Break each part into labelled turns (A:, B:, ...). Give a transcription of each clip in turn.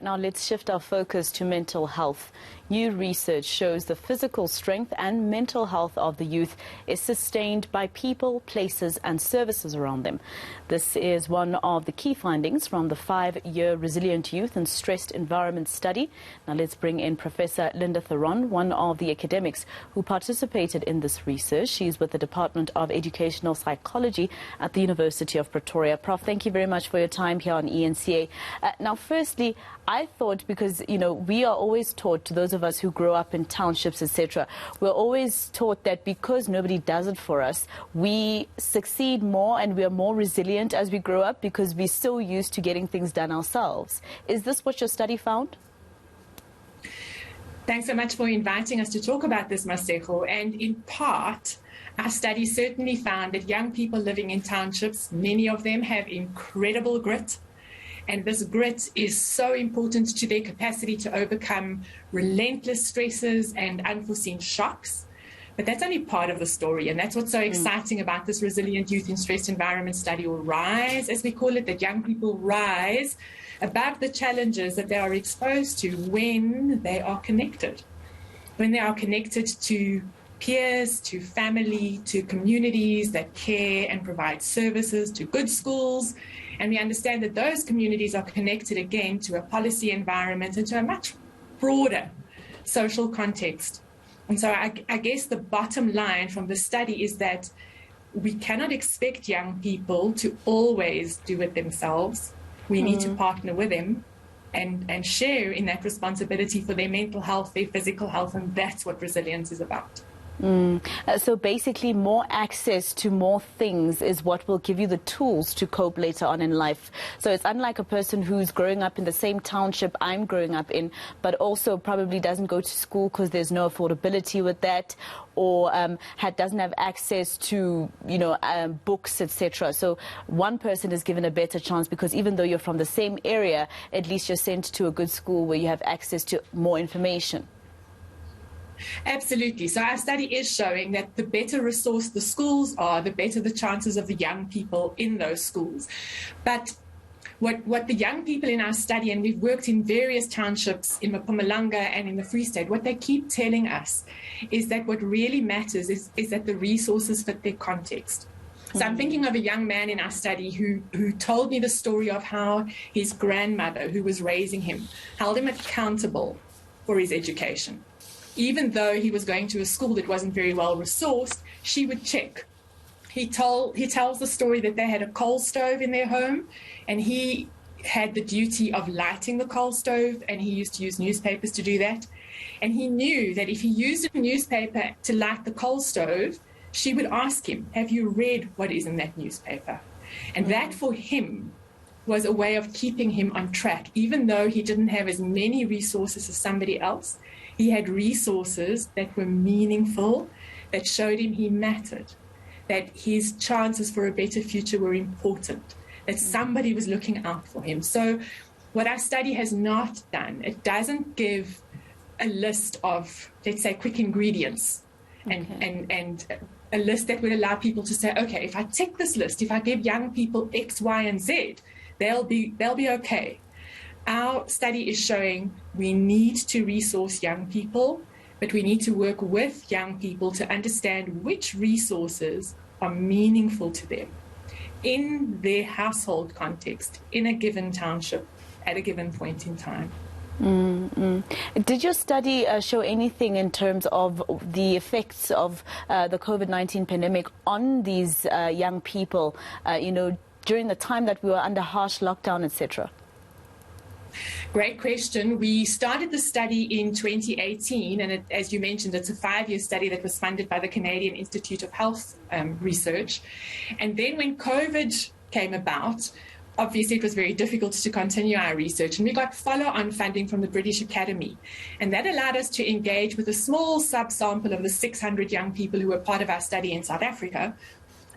A: Now let's shift our focus to mental health. New research shows the physical strength and mental health of the youth is sustained by people, places and services around them. This is one of the key findings from the 5-year Resilient Youth and Stressed Environment study. Now let's bring in Professor Linda Theron, one of the academics who participated in this research. She's with the Department of Educational Psychology at the University of Pretoria. Prof, thank you very much for your time here on eNCA. Now firstly, I thought, because, we are always taught, to those of us who grow up in townships, etc., we're always taught that because nobody does it for us, we succeed more and we are more resilient as we grow up because we're so used to getting things done ourselves. Is this what your study found?
B: Thanks so much for inviting us to talk about this, Masego. And in part, our study certainly found that young people living in townships, many of them have incredible grit. And this grit is so important to their capacity to overcome relentless stresses and unforeseen shocks. But that's only part of the story. And that's what's so exciting about this Resilient Youth in Stressed Environment study, or RISE, as we call it, that young people rise above the challenges that they are exposed to when they are connected. When they are connected to peers, to family, to communities that care and provide services, to good schools. And we understand that those communities are connected again to a policy environment and to a much broader social context. And so I guess the bottom line from the study is that we cannot expect young people to always do it themselves. We need to partner with them and share in that responsibility for their mental health, their physical health, and that's what resilience is about.
A: So basically more access to more things is what will give you the tools to cope later on in life. So it's unlike a person who's growing up in the same township I'm growing up in, but also probably doesn't go to school because there's no affordability with that, or doesn't have access to, books, etc. So one person is given a better chance because even though you're from the same area, at least you're sent to a good school where you have access to more information.
B: Absolutely. So our study is showing that the better resourced the schools are, the better the chances of the young people in those schools. But what the young people in our study, and we've worked in various townships in Mpumalanga and in the Free State, what they keep telling us is that what really matters is that the resources fit their context. So I'm thinking of a young man in our study who told me the story of how his grandmother, who was raising him, held him accountable for his education. Even though he was going to a school that wasn't very well resourced, she would check. He tells the story that they had a coal stove in their home, and he had the duty of lighting the coal stove, and he used to use newspapers to do that. And he knew that if he used a newspaper to light the coal stove, she would ask him, "Have you read what is in that newspaper?" And that for him was a way of keeping him on track. Even though he didn't have as many resources as somebody else, he had resources that were meaningful, that showed him he mattered, that his chances for a better future were important, that somebody was looking out for him. So what our study has not done, it doesn't give a list of, let's say, quick ingredients and a list that would allow people to say, okay, if I tick this list, if I give young people X, Y, and Z, they'll be okay. Our study is showing we need to resource young people, but we need to work with young people to understand which resources are meaningful to them in their household context, in a given township, at a given point in time.
A: Did your study show anything in terms of the effects of the COVID-19 pandemic on these young people, during the time that we were under harsh lockdown, etc.?
B: Great question. We started the study in 2018, and as you mentioned, it's a 5-year study that was funded by the Canadian Institute of Health Research. And then when COVID came about, obviously it was very difficult to continue our research, and we got follow-on funding from the British Academy. And that allowed us to engage with a small subsample of the 600 young people who were part of our study in South Africa,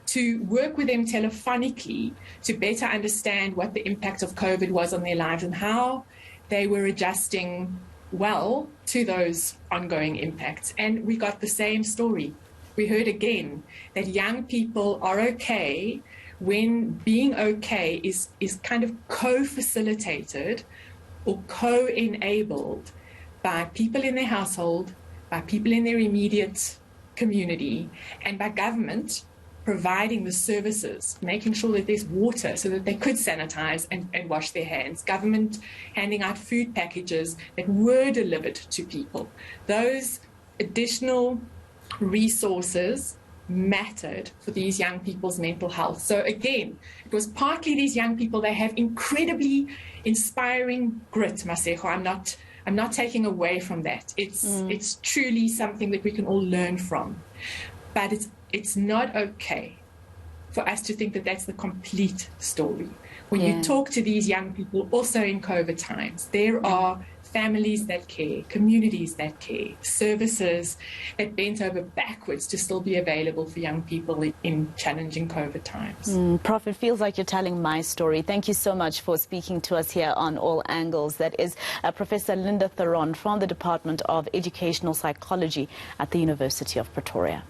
B: to work with them telephonically to better understand what the impact of COVID was on their lives and how they were adjusting well to those ongoing impacts. And we got the same story. We heard again that young people are okay when being okay is kind of co-facilitated or co-enabled by people in their household, by people in their immediate community, and by government providing the services, making sure that there's water so that they could sanitize and wash their hands, government handing out food packages that were delivered to people. Those additional resources mattered for these young people's mental health. So again, it was partly these young people, they have incredibly inspiring grit, Masego. I'm not taking away from that. It's truly something that we can all learn from. But it's not okay for us to think that that's the complete story. When you talk to these young people, also in COVID times, there are families that care, communities that care, services that bent over backwards to still be available for young people in challenging COVID times.
A: Prof, it feels like you're telling my story. Thank you so much for speaking to us here on All Angles. That is Professor Linda Theron from the Department of Educational Psychology at the University of Pretoria.